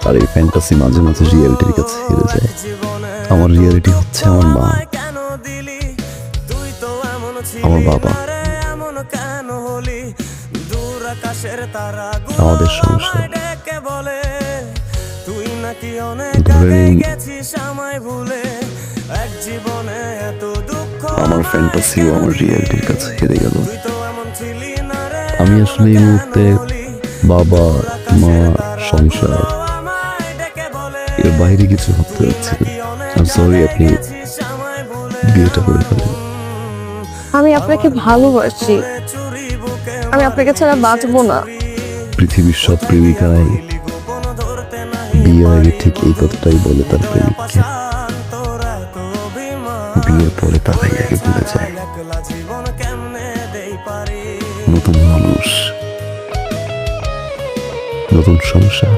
আর এই ফ্যান্টাসি মাঝে মাঝে রিয়েলিটির কাছে হেরে যায়। আমার রিয়েলিটি হচ্ছে আমার মা, আমার বাবা, আমাদের সংসার। ধরে নিন আমার ফ্যান্টাসিও আমার রিয়েলিটির কাছে হেরে গেল। আমি আসলে এই মুহূর্তে বাবা, মা, সংসার এর বাইরে কিছু ভাবতে পারছি না। I'm sorry, আপনি বিয়েটা করে ফেলেন। আমি আপনাকে ভালোবাসি, আমি আপনাকে ছাড়া বাঁচবো না। পৃথিবীর সব প্রেমিকারাই বিয়ের আগে ঠিক এই কথাটাই বলে তার প্রেমিককে, বিয়ের পরে তারাই আগে ভুলে যায়। নতুন মানুষ, নতুন সংসার।